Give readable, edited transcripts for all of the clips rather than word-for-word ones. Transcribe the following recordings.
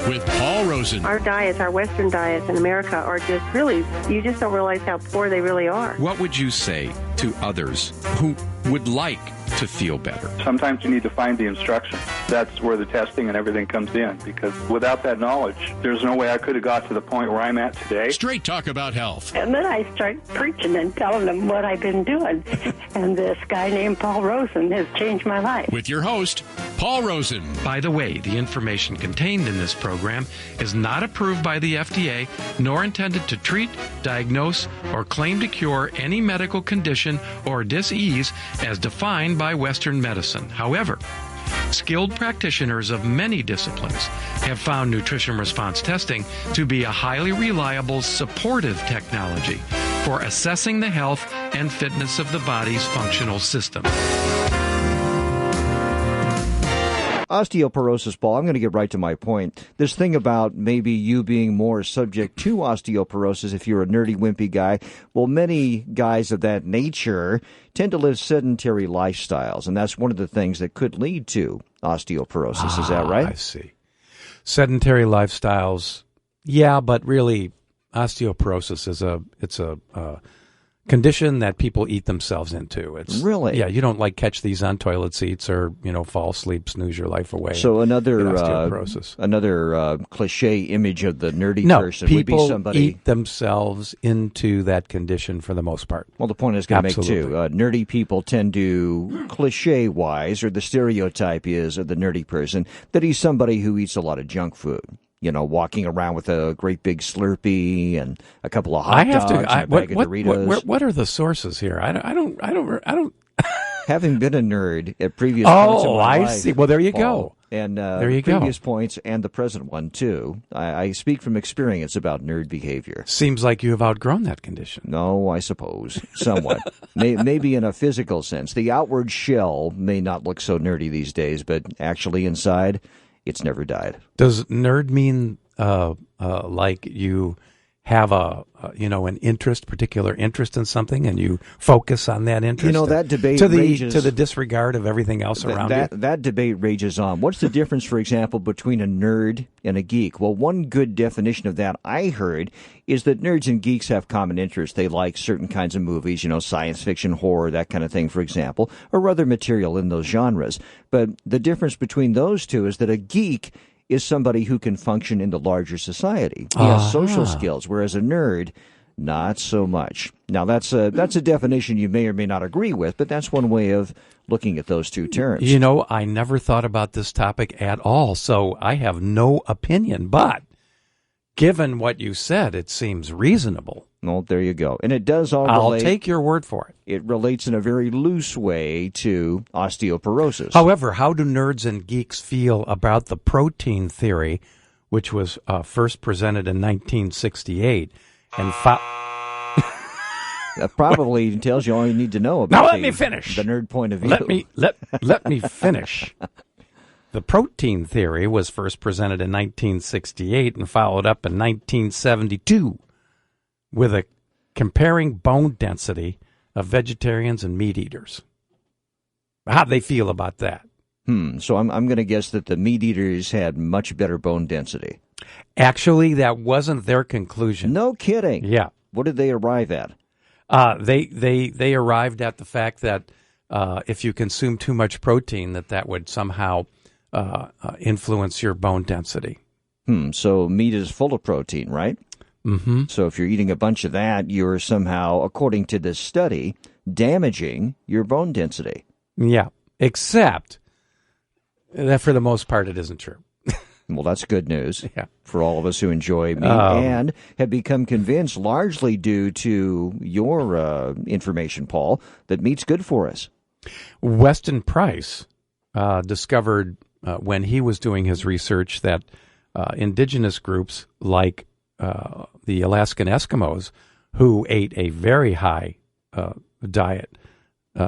with Paul Rosen. Our diets, our Western diets in America are just really, you just don't realize how poor they really are. What would you say to others who would like to feel better? Sometimes you need to find the instruction. That's where the testing and everything comes in, because without that knowledge, there's no way I could have got to the point where I'm at today. Straight talk about health. And then I start preaching and telling them what I've been doing. And this guy named Paul Rosen has changed my life. With your host, Paul Rosen. By the way, the information contained in this program is not approved by the FDA, nor intended to treat, diagnose, or claim to cure any medical condition or disease as defined by Western medicine. However, skilled practitioners of many disciplines have found nutrition response testing to be a highly reliable supportive technology for assessing the health and fitness of the body's functional system. Osteoporosis, Paul, I'm going to get right to my point. This thing about maybe you being more subject to osteoporosis if you're a nerdy, wimpy guy, well, many guys of that nature tend to live sedentary lifestyles, and that's one of the things that could lead to osteoporosis. Is that right? I see. Sedentary lifestyles, yeah, but really osteoporosis is a condition that people eat themselves into. It's really, yeah. You don't catch these on toilet seats or fall asleep, snooze your life away. So another osteoporosis. Another cliche image of the nerdy person would be somebody eat themselves into that condition for the most part. Well, the point I was going to make too. Nerdy people tend to cliche wise, or the stereotype is of the nerdy person that he's somebody who eats a lot of junk food. Walking around with a great big Slurpee and a couple of hot dogs and a bag of Doritos. What are the sources here? I don't. Having been a nerd at previous points in my life, see. Well, there you go. And there you previous go. points and the present one, too. I speak from experience about nerd behavior. Seems like you have outgrown that condition. No, I suppose. Somewhat. Maybe in a physical sense. The outward shell may not look so nerdy these days, but actually inside, it's never died. Does nerd mean like you have an particular interest in something, and you focus on that interest? That debate to rages, the disregard of everything else around you. That debate rages on. What's the difference, for example, between a nerd and a geek? Well, one good definition of that I heard is that nerds and geeks have common interests. They like certain kinds of movies, science fiction, horror, that kind of thing, for example, or other material in those genres. But the difference between those two is that a geek is somebody who can function in the larger society. He has social skills, whereas a nerd, not so much. Now, that's a definition you may or may not agree with, but that's one way of looking at those two terms. I never thought about this topic at all, so I have no opinion. But given what you said, it seems reasonable. Well, there you go. And it does all relate. I'll take your word for it. It relates in a very loose way to osteoporosis. However, how do nerds and geeks feel about the protein theory, which was first presented in 1968? And that probably tells you all you need to know about now let me finish. The nerd point of view. Let me finish. The protein theory was first presented in 1968 and followed up in 1972 with a comparing bone density of vegetarians and meat eaters. How do they feel about that? So I'm going to guess that the meat eaters had much better bone density. Actually, that wasn't their conclusion. No kidding. Yeah. What did they arrive at? They arrived at the fact that if you consume too much protein, that would somehow influence your bone density. So meat is full of protein, right? Mm-hmm. So if you're eating a bunch of that, you're somehow, according to this study, damaging your bone density. Yeah, except that for the most part it isn't true. Well, that's good news for all of us who enjoy meat and have become convinced, largely due to your information, Paul, that meat's good for us. Weston Price discovered when he was doing his research that indigenous groups like the Alaskan Eskimos, who ate a very high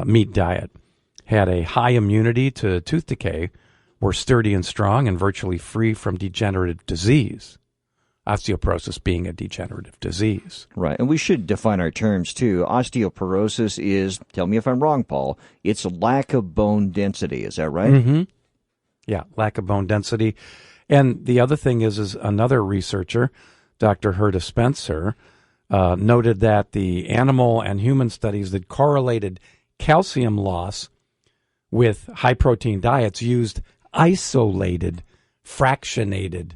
meat diet, had a high immunity to tooth decay, were sturdy and strong and virtually free from degenerative disease. Osteoporosis being a degenerative disease. Right, and we should define our terms, too. Osteoporosis is, tell me if I'm wrong, Paul, it's a lack of bone density. Is that right? Mm-hmm. Yeah, lack of bone density. And the other thing is another researcher, Dr. Herta Spencer, noted that the animal and human studies that correlated calcium loss with high-protein diets used isolated, fractionated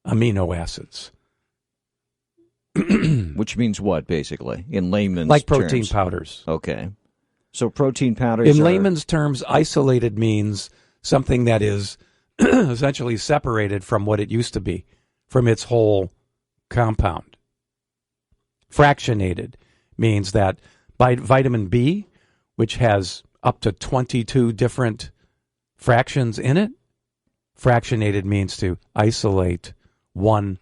amino acids. Which means what, basically, in layman's like protein terms? powders. Okay. So protein powders In are... layman's terms, isolated means something that is essentially separated from what it used to be, from its whole compound. Fractionated means that by vitamin B, which has up to 22 different fractions in it, fractionated means to isolate one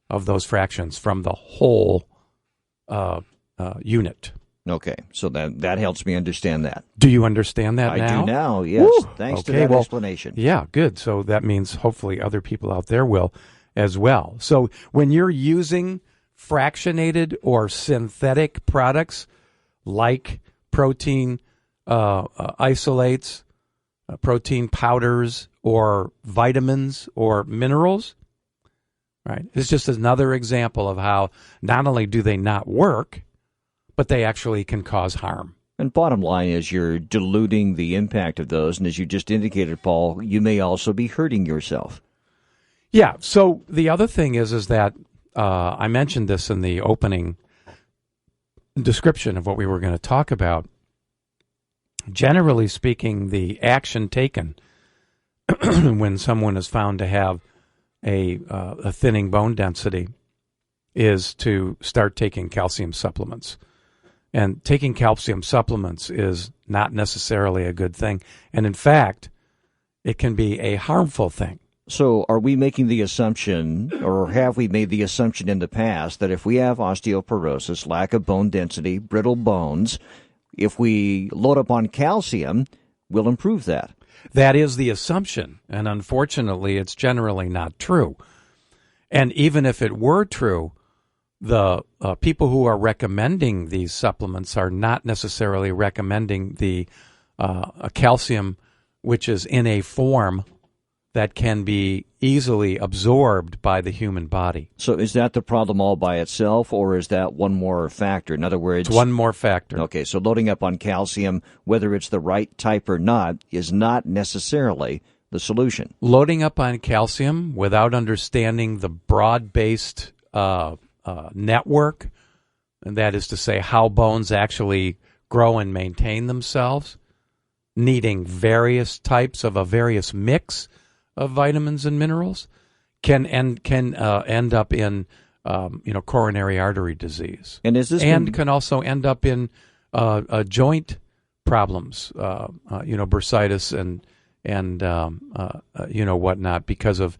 of those fractions from the whole unit. Okay, so that helps me understand that. Do you understand that now? I do now, yes. Woo! Thanks to Okay, that well, explanation. Yeah, good. So that means hopefully other people out there will as well. So when you're using fractionated or synthetic products like protein isolates, protein powders, or vitamins or minerals, right? It's just another example of how not only do they not work, but they actually can cause harm. And bottom line is you're diluting the impact of those, and as you just indicated, Paul, you may also be hurting yourself. Yeah, so the other thing is that I mentioned this in the opening description of what we were going to talk about. Generally speaking, the action taken when someone is found to have a thinning bone density is to start taking calcium supplements. And taking calcium supplements is not necessarily a good thing. And in fact, it can be a harmful thing. So are we making the assumption, or have we made the assumption in the past, that if we have osteoporosis, lack of bone density, brittle bones, if we load up on calcium, we'll improve that? That is the assumption, and unfortunately, it's generally not true. And even if it were true, the people who are recommending these supplements are not necessarily recommending the calcium, which is in a form that can be easily absorbed by the human body. So is that the problem all by itself, or is that one more factor? In other words... It's one more factor. Okay, so loading up on calcium, whether it's the right type or not, is not necessarily the solution. Loading up on calcium without understanding the broad-based network, and that is to say how bones actually grow and maintain themselves, needing various types of a various mix of vitamins and minerals, can end up in coronary artery disease, and can also end up in joint problems, bursitis and whatnot because of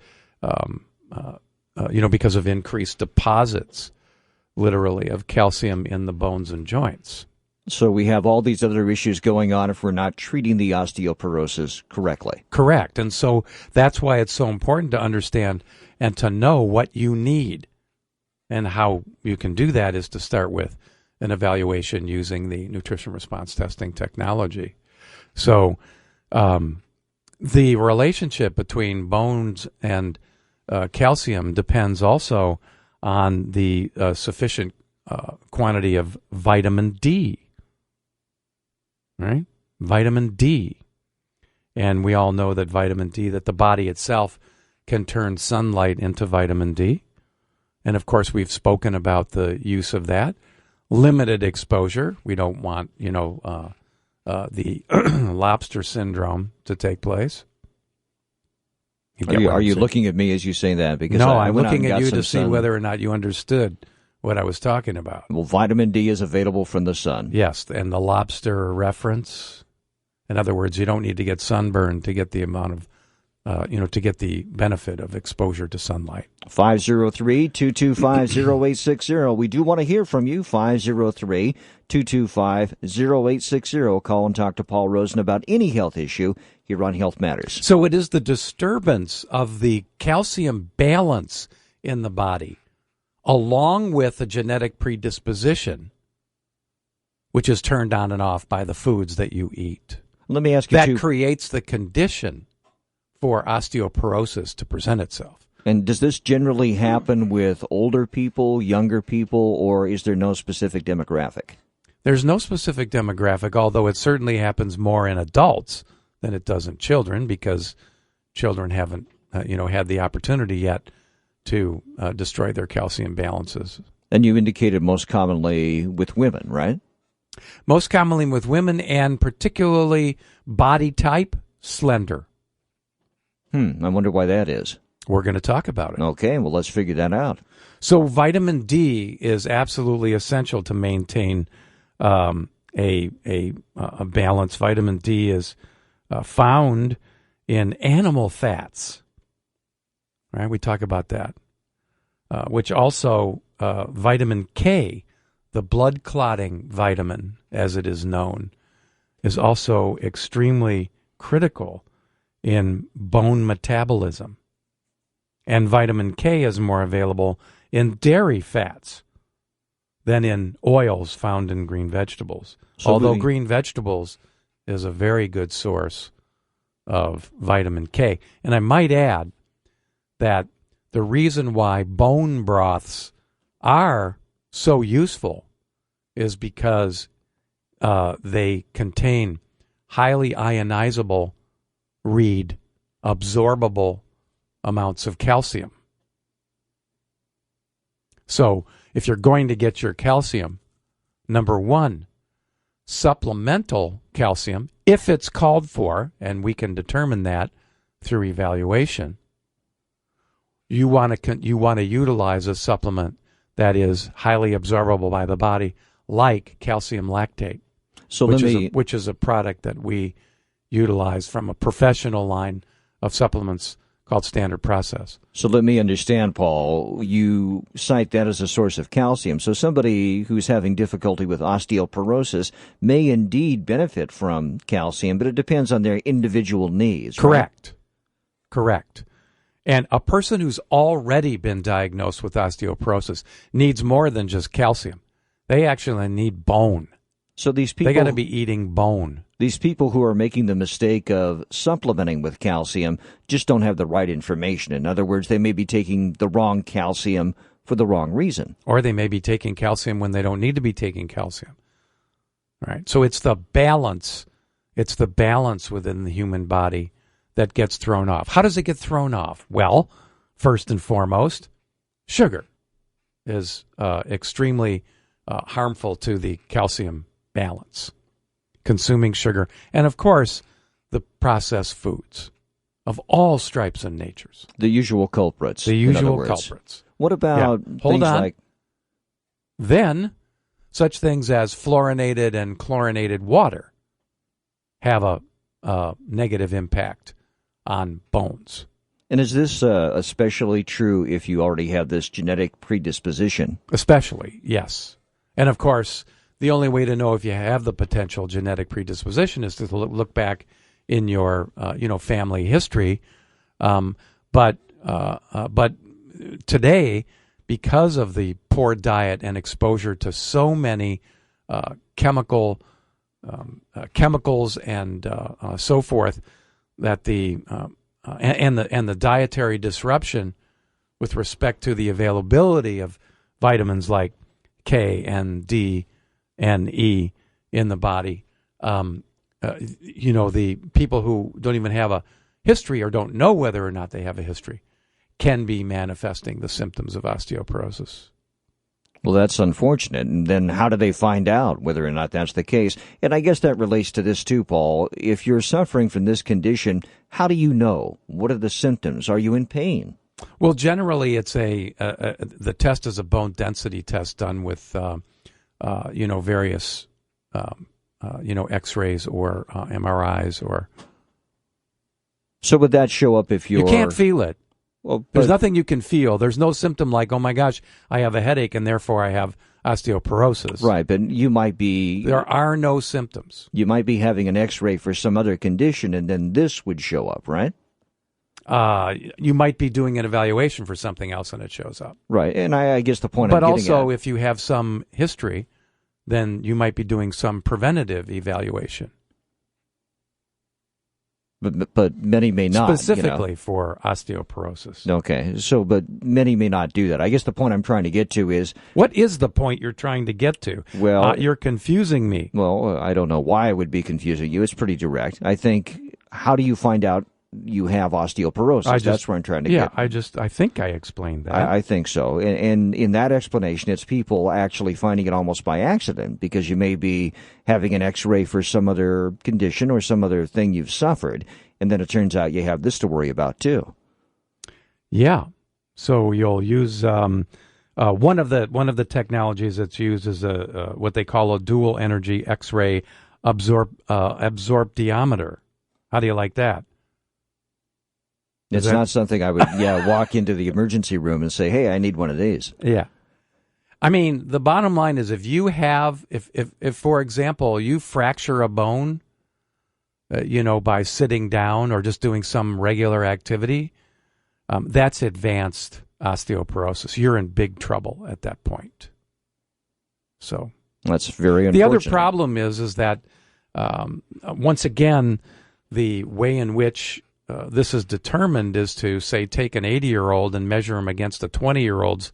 because of increased deposits, literally, of calcium in the bones and joints. So we have all these other issues going on if we're not treating the osteoporosis correctly. Correct. And so that's why it's so important to understand and to know what you need. And how you can do that is to start with an evaluation using the nutrition response testing technology. So the relationship between bones and calcium depends also on the sufficient quantity of vitamin D. Right? Vitamin D. And we all know that vitamin D, that the body itself can turn sunlight into vitamin D. And of course, we've spoken about the use of that. Limited exposure. We don't want, the lobster syndrome to take place. Are you looking at me as you say that? Because no, I'm looking at you to see whether or not you understood what I was talking about. Well, vitamin D is available from the sun. Yes, and the lobster reference. In other words, you don't need to get sunburned to get the amount of, to get the benefit of exposure to sunlight. 503-225-0860. We do want to hear from you. 503-225-0860. Call and talk to Paul Rosen about any health issue here on Health Matters. So it is the disturbance of the calcium balance in the body, along with a genetic predisposition, which is turned on and off by the foods that you eat. Let me ask you that creates the condition for osteoporosis to present itself. And does this generally happen with older people, younger people, or is there no specific demographic? There's no specific demographic, although it certainly happens more in adults than it does in children, because children haven't, had the opportunity yet to destroy their calcium balances. And you indicated most commonly with women, right? Most commonly with women, and particularly body type, slender. I wonder why that is. We're going to talk about it. Okay, well, let's figure that out. So vitamin D is absolutely essential to maintain a balance. Vitamin D is found in animal fats. Right? We talk about that. Which also, vitamin K, the blood clotting vitamin, as it is known, is also extremely critical in bone metabolism. And vitamin K is more available in dairy fats than in oils found in green vegetables. So although green vegetables is a very good source of vitamin K. And I might add that the reason why bone broths are so useful is because they contain highly ionizable, absorbable amounts of calcium. So if you're going to get your calcium, number one, supplemental calcium, if it's called for, and we can determine that through evaluation, you want to utilize a supplement that is highly absorbable by the body, like calcium lactate, which is a product that we utilize from a professional line of supplements called Standard Process. So let me understand, Paul. You cite that as a source of calcium. So somebody who's having difficulty with osteoporosis may indeed benefit from calcium, but it depends on their individual needs. Correct. Right? Correct. And a person who's already been diagnosed with osteoporosis needs more than just calcium. They actually need bone. So these people, they got to be eating bone. These people who are making the mistake of supplementing with calcium just don't have the right information. In other words, they may be taking the wrong calcium for the wrong reason. Or they may be taking calcium when they don't need to be taking calcium. All right. So it's the balance. It's the balance within the human body that gets thrown off. How does it get thrown off? Well, first and foremost, sugar is extremely harmful to the calcium balance. Consuming sugar, and of course, the processed foods of all stripes and natures. The usual culprits. The usual culprits. What about Hold on. like... Then, such things as fluorinated and chlorinated water have a negative impact on bones. And is this especially true if you already have this genetic predisposition? Especially, yes. And of course, the only way to know if you have the potential genetic predisposition is to look back in your, family history. But today, because of the poor diet and exposure to so many chemicals and so forth, that the dietary disruption with respect to the availability of vitamins like K and D and E in the body, the people who don't even have a history or don't know whether or not they have a history can be manifesting the symptoms of osteoporosis. Well, that's unfortunate. And then how do they find out whether or not that's the case? And I guess that relates to this too, Paul. If you're suffering from this condition, how do you know? What are the symptoms? Are you in pain? Well, generally, it's the test is a bone density test done with various X-rays or MRIs or. So would that show up if you're? You can't feel it. Well, there's nothing you can feel. There's no symptom like, oh my gosh, I have a headache and therefore I have osteoporosis. Right, but you might be. There are no symptoms. You might be having an X-ray for some other condition, and then this would show up, right? You might be doing an evaluation for something else and it shows up. Right, and I guess the point but I'm getting also, at, if you have some history, then you might be doing some preventative evaluation. But many may not. Specifically for osteoporosis. Okay, so but many may not do that. I guess the point I'm trying to get to is... What is the point you're trying to get to? Well... you're confusing me. Well, I don't know why I would be confusing you. It's pretty direct. I think, how do you find out you have osteoporosis? That's where I'm trying to get. I think I explained that. I think so. And in that explanation, it's people actually finding it almost by accident, because you may be having an x-ray for some other condition or some other thing you've suffered, and then it turns out you have this to worry about too. Yeah. So you'll use one of the technologies that's used is what they call a dual energy x-ray absorptiometer. How do you like that? It's not something I would, walk into the emergency room and say, hey, I need one of these. Yeah. I mean, the bottom line is if you have, if for example, you fracture a bone, by sitting down or just doing some regular activity, that's advanced osteoporosis. You're in big trouble at that point. So that's very unfortunate. The other problem is that, once again, the way in which this is determined is to, say, take an 80-year-old and measure him against a 20-year-old's,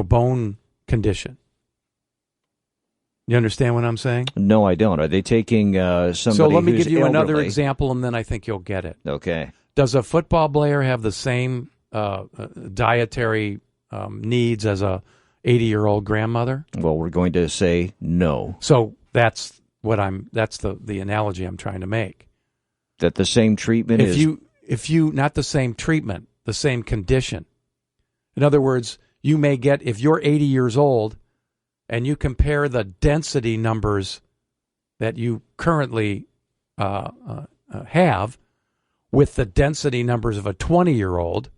bone condition. You understand what I'm saying? No, I don't. Are they taking somebody So let me who's give you another elderly? example, and then I think you'll get it. Okay. Does a football player have the same dietary needs as a 80-year-old grandmother? Well, we're going to say no. So that's the analogy I'm trying to make. That the same treatment if you not the same treatment, the same condition. In other words, you may get, if you're 80 years old and you compare the density numbers that you currently have with the density numbers of a 20-year-old,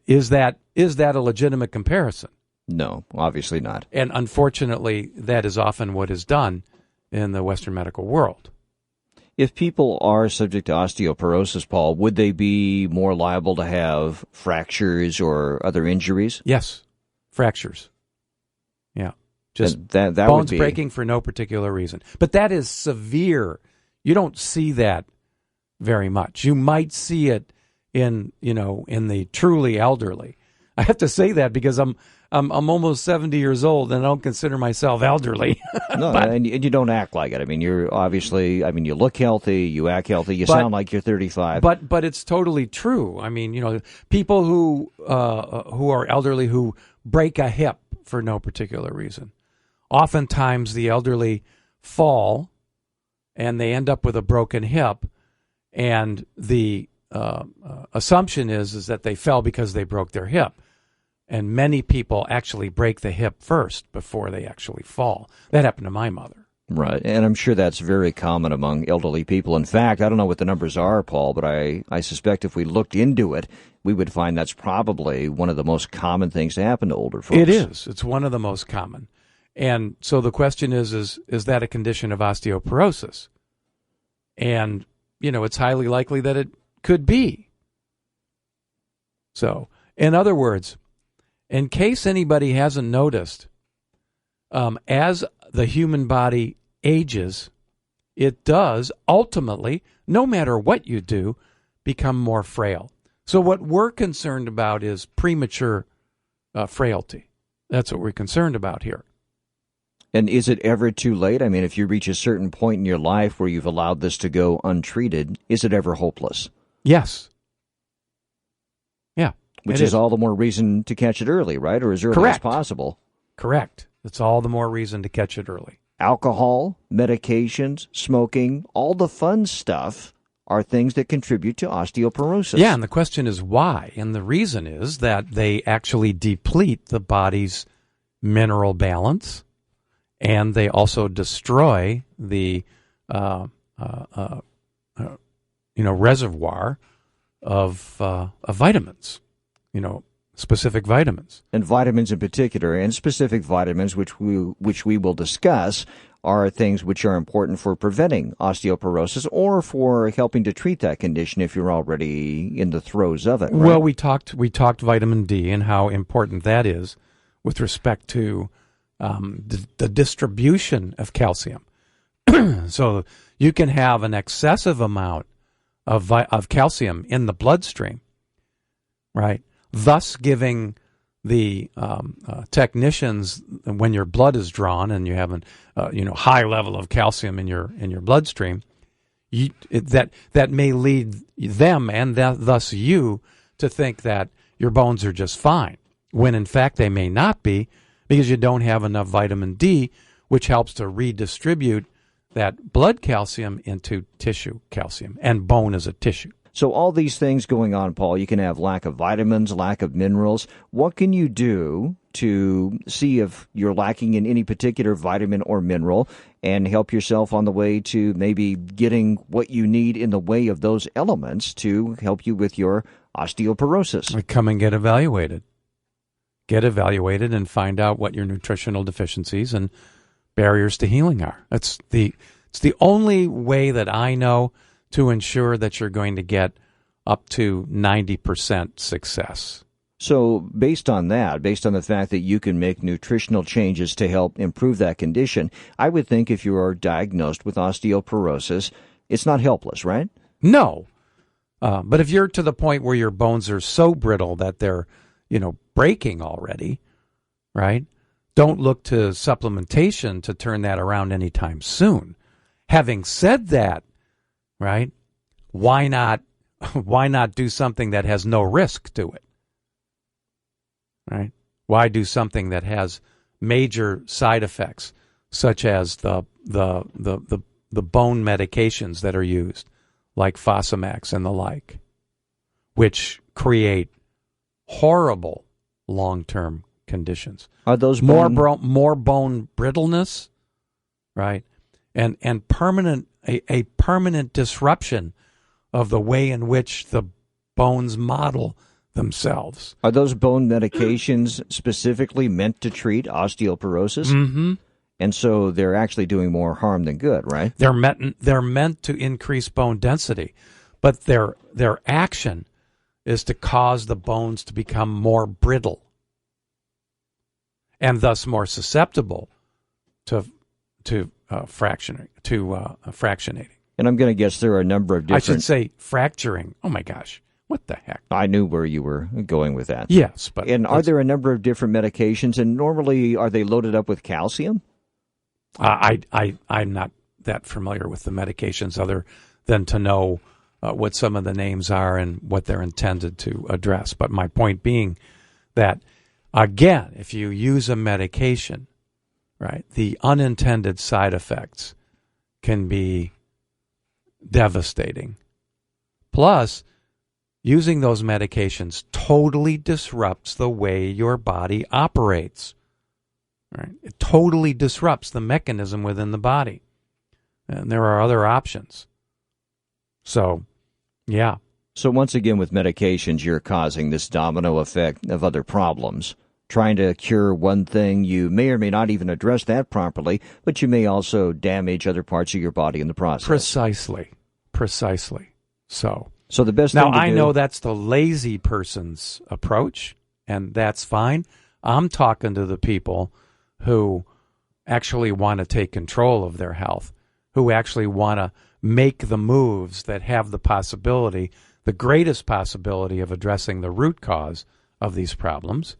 is that a legitimate comparison? No, obviously not. And unfortunately, that is often what is done in the Western medical world. If people are subject to osteoporosis, Paul, would they be more liable to have fractures or other injuries? Yes, fractures. Yeah, just that bones would be... breaking for no particular reason. But that is severe. You don't see that very much. You might see it in the truly elderly. I have to say that because I'm almost 70 years old and I don't consider myself elderly. No, and you don't act like it. I mean, you're obviously, you look healthy, you act healthy, you sound like you're 35. But it's totally true. I mean, people who are elderly who break a hip for no particular reason. Oftentimes the elderly fall and they end up with a broken hip, and the assumption is that they fell because they broke their hip. And many people actually break the hip first before they actually fall. That happened to my mother. Right, and I'm sure that's very common among elderly people. In fact, I don't know what the numbers are, Paul, but I suspect if we looked into it, we would find that's probably one of the most common things to happen to older folks. It is. It's one of the most common. And so the question is that a condition of osteoporosis? And, it's highly likely that it could be. So, in other words, in case anybody hasn't noticed, as the human body ages, it does ultimately, no matter what you do, become more frail. So what we're concerned about is premature frailty. That's what we're concerned about here. And is it ever too late? I mean, if you reach a certain point in your life where you've allowed this to go untreated, is it ever hopeless? Yes. Yeah. Which is all the more reason to catch it early, right? Or as early as possible. Correct. It's all the more reason to catch it early. Alcohol, medications, smoking, all the fun stuff are things that contribute to osteoporosis. Yeah, and the question is why? And the reason is that they actually deplete the body's mineral balance, and they also destroy the reservoir of vitamins. Specific vitamins. And vitamins in particular, and specific vitamins, which we will discuss, are things which are important for preventing osteoporosis or for helping to treat that condition if you're already in the throes of it. Right? Well, we talked vitamin D and how important that is with respect to the distribution of calcium. So you can have an excessive amount of calcium in the bloodstream, right? Thus giving the technicians, when your blood is drawn and you have a high level of calcium in your bloodstream, that may lead them and thus you to think that your bones are just fine, when in fact they may not be, because you don't have enough vitamin D, which helps to redistribute that blood calcium into tissue calcium, and bone is a tissue. So all these things going on, Paul, you can have lack of vitamins, lack of minerals. What can you do to see if you're lacking in any particular vitamin or mineral and help yourself on the way to maybe getting what you need in the way of those elements to help you with your osteoporosis? Come and get evaluated. Get evaluated and find out what your nutritional deficiencies and barriers to healing are. It's the only way that I know to ensure that you're going to get up to 90% success. So based on that, based on the fact that you can make nutritional changes to help improve that condition, I would think if you are diagnosed with osteoporosis, it's not helpless, right? No. But if you're to the point where your bones are so brittle that they're, breaking already, right? Don't look to supplementation to turn that around anytime soon. Having said that, right, why not do something that has no risk to it? Right? Why do something that has major side effects, such as the bone medications that are used, like Fosamax and the like, which create horrible long-term conditions? Are those more bone brittleness, right? And permanent a permanent disruption of the way in which the bones model themselves. Are those bone medications specifically meant to treat osteoporosis? Mm-hmm. And so they're actually doing more harm than good, right? They're meant to increase bone density, but their action is to cause the bones to become more brittle and thus more susceptible to fractionating. And I'm going to guess there are a number of different... I should say fracturing. Oh, my gosh. What the heck? I knew where you were going with that. Yes, but... And are there a number of different medications, and normally are they loaded up with calcium? I'm not that familiar with the medications other than to know what some of the names are and what they're intended to address. But my point being that, again, if you use a medication, right, the unintended side effects can be devastating. Plus, using those medications totally disrupts the way your body operates. Right? It totally disrupts the mechanism within the body. And there are other options. So, yeah. So once again, with medications, you're causing this domino effect of other problems. Trying to cure one thing, you may or may not even address that properly, but you may also damage other parts of your body in the process. Precisely. So the best thing to do... Now, I know that's the lazy person's approach, and that's fine. I'm talking to the people who actually want to take control of their health, who actually want to make the moves that have the possibility, the greatest possibility of addressing the root cause of these problems,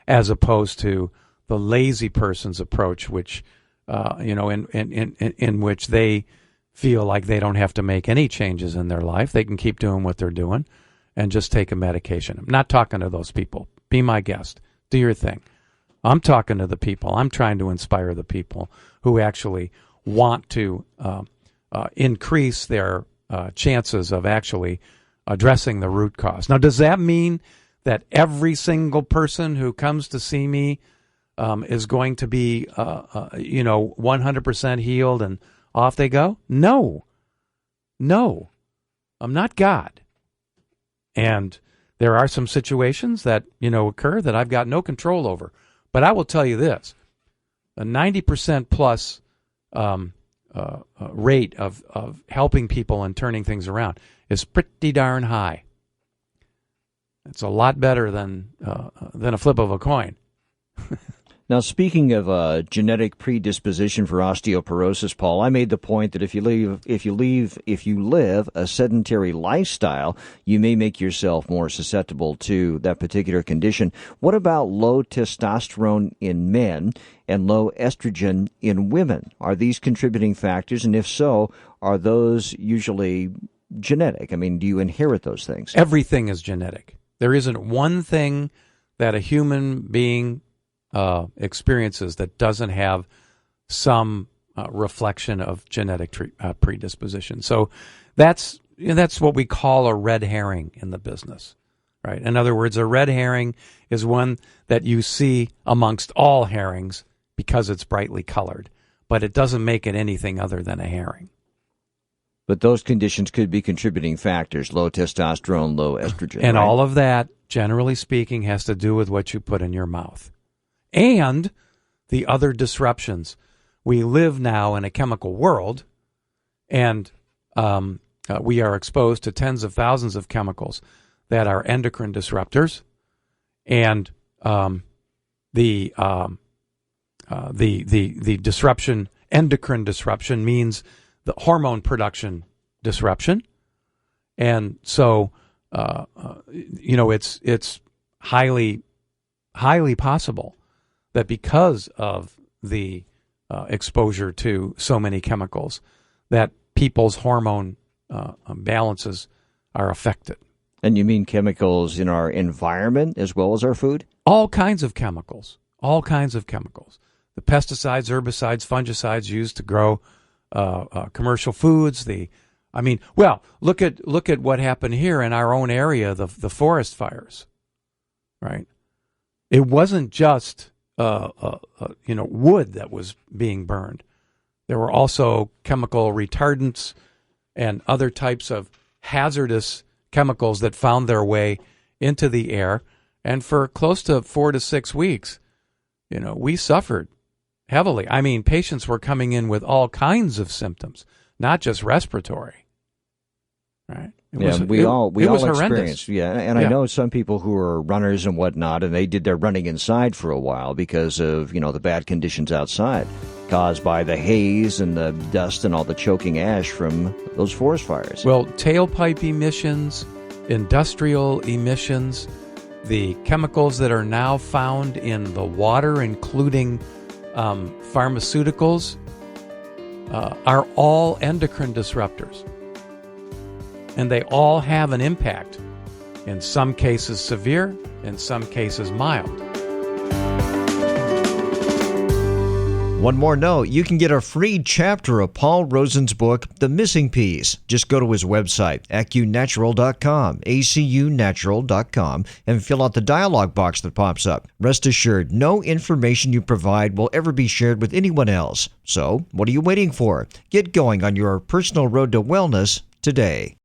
as opposed to the lazy person's approach, which, in which they feel like they don't have to make any changes in their life. They can keep doing what they're doing and just take a medication. I'm not talking to those people. Be my guest. Do your thing. I'm talking to the people. I'm trying to inspire the people who actually want to increase their chances of actually addressing the root cause. Now, does that mean that every single person who comes to see me is going to be, 100% healed and off they go? No. I'm not God. And there are some situations that, occur that I've got no control over. But I will tell you this, a 90% plus rate of helping people and turning things around is pretty darn high. It's a lot better than a flip of a coin. Now, speaking of genetic predisposition for osteoporosis, Paul, I made the point that if you live a sedentary lifestyle, you may make yourself more susceptible to that particular condition. What about low testosterone in men and low estrogen in women? Are these contributing factors? And if so, are those usually genetic? I mean, do you inherit those things? Everything is genetic. There isn't one thing that a human being experiences that doesn't have some reflection of genetic predisposition. So that's what we call a red herring in the business, right? In other words, a red herring is one that you see amongst all herrings because it's brightly colored, but it doesn't make it anything other than a herring. But those conditions could be contributing factors, low testosterone, low estrogen. And right? all of that, generally speaking, has to do with what you put in your mouth. And the other disruptions. We live now in a chemical world, and we are exposed to tens of thousands of chemicals that are endocrine disruptors. And the disruption, endocrine disruption, means the hormone production disruption. And so, it's highly possible that because of the exposure to so many chemicals, that people's hormone balances are affected. And you mean chemicals in our environment as well as our food? All kinds of chemicals. All kinds of chemicals. The pesticides, herbicides, fungicides used to grow commercial foods. Look at what happened here in our own area, the forest fires, right? It wasn't just wood that was being burned. There were also chemical retardants and other types of hazardous chemicals that found their way into the air. And for close to 4 to 6 weeks, we suffered heavily. I mean, patients were coming in with all kinds of symptoms, not just respiratory. Right? We all horrendous. experienced. Yeah, and I know some people who are runners and whatnot, and they did their running inside for a while because of the bad conditions outside, caused by the haze and the dust and all the choking ash from those forest fires. Well, tailpipe emissions, industrial emissions, the chemicals that are now found in the water, including pharmaceuticals, are all endocrine disruptors. And they all have an impact, in some cases severe, in some cases mild. One more note, you can get a free chapter of Paul Rosen's book, The Missing Piece. Just go to his website, acunatural.com, acunatural.com, and fill out the dialog box that pops up. Rest assured, no information you provide will ever be shared with anyone else. So, what are you waiting for? Get going on your personal road to wellness today.